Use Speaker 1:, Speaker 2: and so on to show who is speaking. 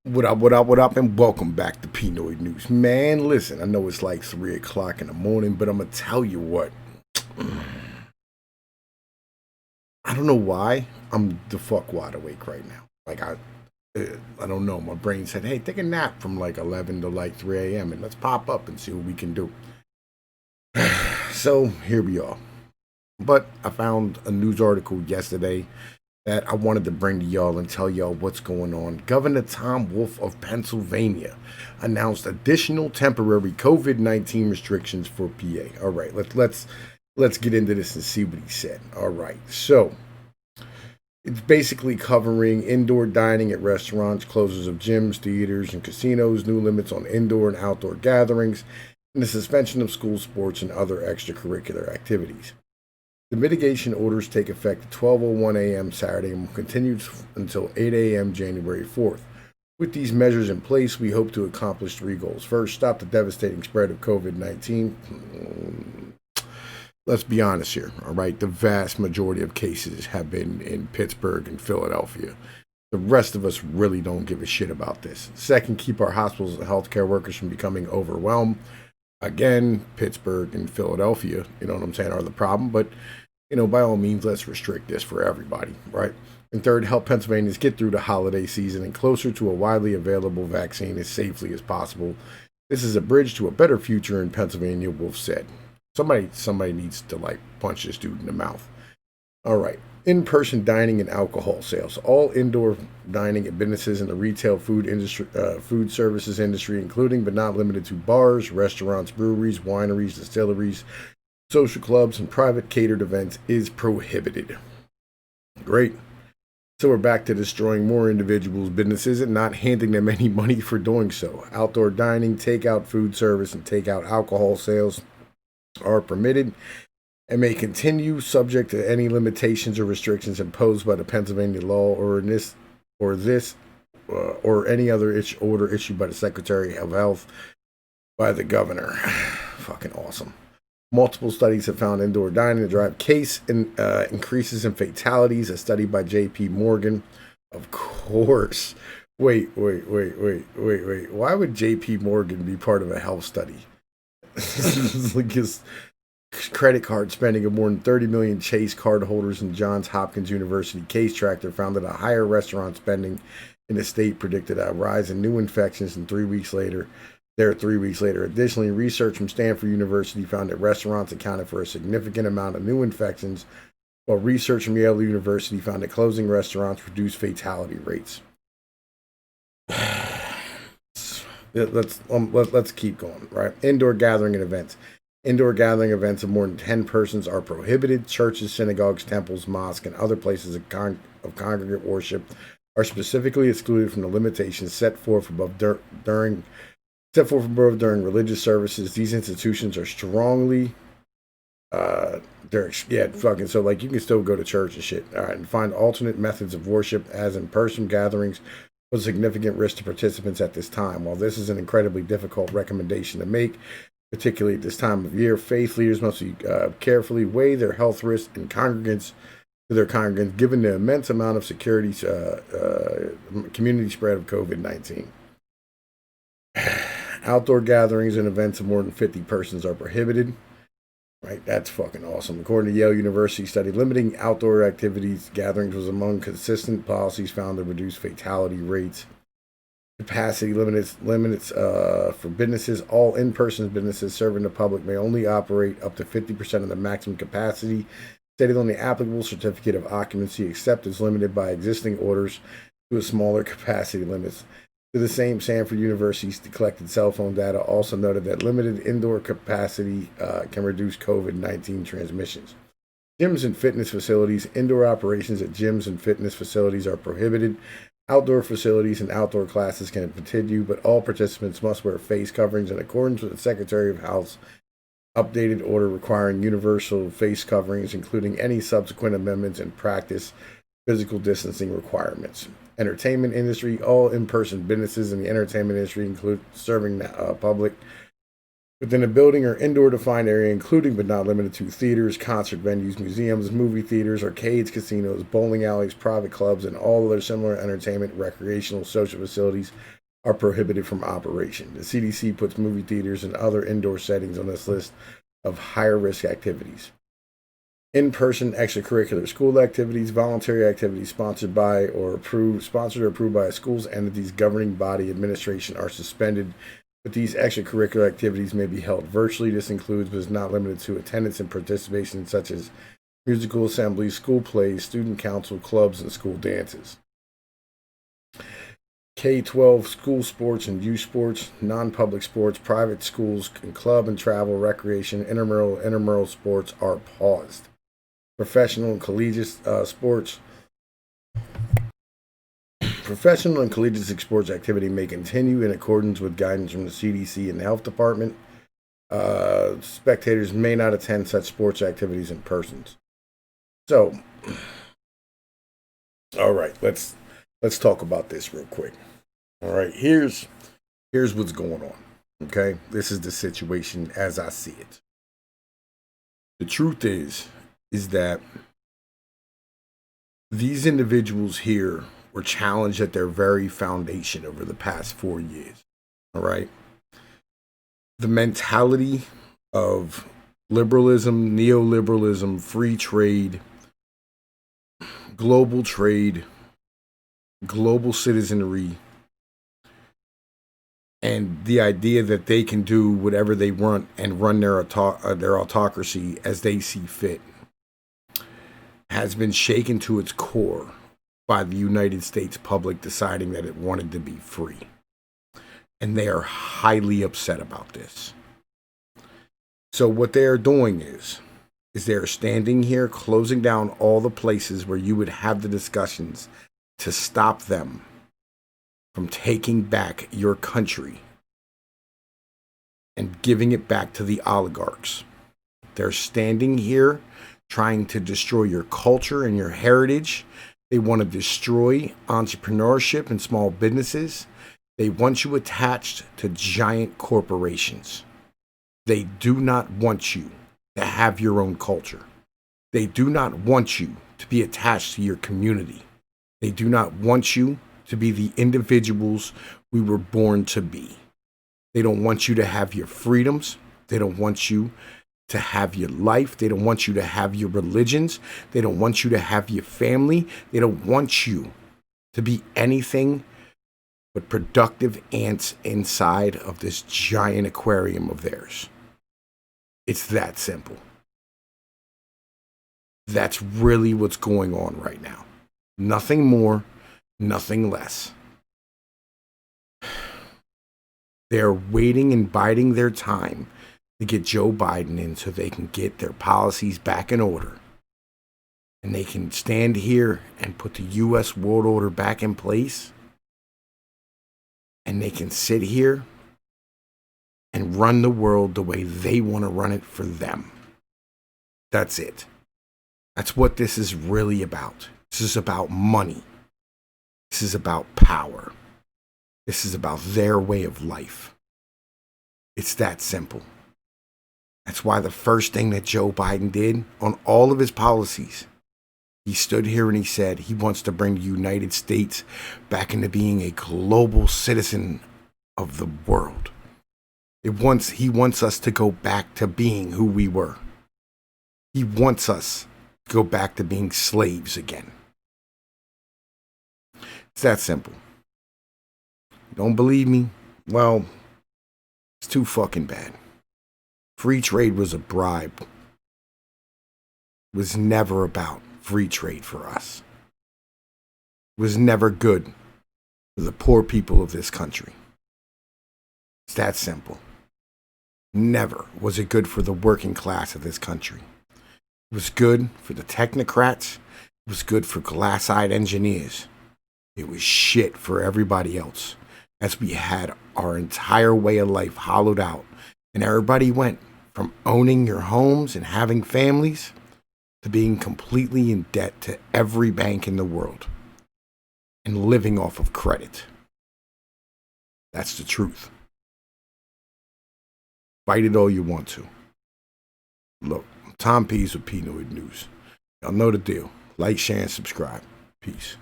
Speaker 1: What up, and welcome back to Pnoid News. Man, listen, I know it's like 3 o'clock in the morning, but I'm going to tell you what. I don't know why I'm the fuck wide awake right now. I don't know. My brain said, hey, take a nap from like 11 to like 3 a.m. and let's pop up and see what we can do. So here we are. But I found a news article yesterday that I wanted to bring to y'all and tell y'all what's going on. Governor Tom Wolf of Pennsylvania announced additional temporary COVID-19 restrictions for PA. All right, let's get into this and see what he said. All right, so it's basically covering indoor dining at restaurants, closures of gyms, theaters, and casinos, new limits on indoor and outdoor gatherings, and the suspension of school sports and other extracurricular activities. The mitigation orders take effect at 12:01 a.m. Saturday and will continue until 8 a.m. January 4th. With these measures in place, we hope to accomplish three goals. First, stop the devastating spread of COVID-19. Let's be honest here, all right? The vast majority of cases have been in Pittsburgh and Philadelphia. The rest of us really don't give a shit about this. Second, keep our hospitals and healthcare workers from becoming overwhelmed. Again, Pittsburgh and Philadelphia, you know what I'm saying, are the problem. But, by all means, let's restrict this for everybody, right? And third, help Pennsylvanians get through the holiday season and closer to a widely available vaccine as safely as possible. This is a bridge to a better future in Pennsylvania, Wolf said. Somebody needs to, punch this dude in the mouth. All right. In-person dining and alcohol sales. All indoor dining at businesses in the retail food services industry, including but not limited to bars, restaurants, breweries, wineries, distilleries, social clubs, and private catered events, is prohibited. Great. So we're back to destroying more individuals' businesses and not handing them any money for doing so. Outdoor dining, takeout food service, and takeout alcohol sales are permitted and may continue subject to any limitations or restrictions imposed by the Pennsylvania law or any other order issued by the Secretary of Health by the governor. Fucking awesome. Multiple studies have found indoor dining to drive case increases in fatalities. A study by J.P. Morgan, of course. Wait. Why would J.P. Morgan be part of a health study? Like his credit card spending of more than 30 million Chase cardholders in Johns Hopkins University case tracker found that a higher restaurant spending in the state predicted a rise in new infections in 3 weeks later. Additionally, research from Stanford University found that restaurants accounted for a significant amount of new infections, while research from Yale University found that closing restaurants reduced fatality rates. Let's keep going, right? Indoor gathering and events. Indoor gathering events of more than 10 persons are prohibited. Churches, synagogues, temples, mosques, and other places of congregate worship are specifically excluded from the limitations set forth above during religious services. These institutions are strongly so you can still go to church and shit. All right, and find alternate methods of worship as in-person gatherings with significant risk to participants at this time. While this is an incredibly difficult recommendation to make, particularly at this time of year, faith leaders must carefully weigh their health risks and their congregants, given the immense amount of community spread of COVID-19. Outdoor gatherings and events of more than 50 persons are prohibited. Right, that's fucking awesome. According to Yale University study, limiting outdoor activities gatherings was among consistent policies found to reduce fatality rates. Capacity limits for businesses. All in-person businesses serving the public may only operate up to 50% of the maximum capacity stated on the applicable certificate of occupancy, except as limited by existing orders to a smaller capacity limits. To the same, Stanford University's collected cell phone data also noted that limited indoor capacity can reduce COVID-19 transmissions. Gyms and fitness facilities. Indoor operations at gyms and fitness facilities are prohibited. Outdoor facilities and outdoor classes can continue, but all participants must wear face coverings in accordance with the Secretary of Health's updated order requiring universal face coverings, including any subsequent amendments and practice physical distancing requirements. Entertainment industry. All in-person businesses in the entertainment industry, include serving the public within a building or indoor defined area, including but not limited to theaters, concert venues, museums, movie theaters, arcades, casinos, bowling alleys, private clubs, and all other similar entertainment, recreational, social facilities are prohibited from operation. The CDC puts movie theaters and other indoor settings on this list of higher risk activities. In-person extracurricular school activities, voluntary activities sponsored or approved by a school's entities governing body administration are suspended, but these extracurricular activities may be held virtually. This includes, but is not limited to, attendance and participation such as musical assemblies, school plays, student council, clubs, and school dances. K-12 school sports and youth sports, non-public sports, private schools, and club and travel, recreation, intramural sports are paused. Professional and collegiate sports. Professional and collegiate sports activity may continue in accordance with guidance from the CDC and the Health Department. Spectators may not attend such sports activities in person. So, all right, let's talk about this real quick. All right, here's what's going on. Okay, this is the situation as I see it. The truth is that these individuals here were challenged at their very foundation over the past 4 years. All right, the mentality of liberalism, neoliberalism, free trade, global citizenry, and the idea that they can do whatever they want and run their autocracy as they see fit has been shaken to its core by the United States public deciding that it wanted to be free. And they are highly upset about this. So what they are doing is they're standing here closing down all the places where you would have the discussions to stop them from taking back your country and giving it back to the oligarchs. They're standing here trying to destroy your culture and your heritage. They want to destroy entrepreneurship and small businesses. They want you attached to giant corporations. They do not want you to have your own culture. They do not want you to be attached to your community. They do not want you to be the individuals we were born to be. They don't want you to have your freedoms. They don't want you to have your life. They don't want you to have your religions. They don't want you to have your family. They don't want you to be anything but productive ants inside of this giant aquarium of theirs. It's that simple. That's really what's going on right now. Nothing more, nothing less. They're waiting and biding their time to get Joe Biden in so they can get their policies back in order. And they can stand here and put the U.S. world order back in place. And they can sit here and run the world the way they want to run it for them. That's it. That's what this is really about. This is about money. This is about power. This is about their way of life. It's that simple. That's why the first thing that Joe Biden did on all of his policies, he stood here and he said he wants to bring the United States back into being a global citizen of the world. He wants us to go back to being who we were. He wants us to go back to being slaves again. It's that simple. Don't believe me? Well, it's too fucking bad. Free trade was a bribe. It was never about free trade for us. It was never good for the poor people of this country. It's that simple. Never was it good for the working class of this country. It was good for the technocrats. It was good for glass-eyed engineers. It was shit for everybody else, as we had our entire way of life hollowed out. And everybody went from owning your homes and having families to being completely in debt to every bank in the world and living off of credit. That's the truth. Fight it all you want to. Look, Tom Pease with Pnoid News. Y'all know the deal. Like, share, and subscribe. Peace.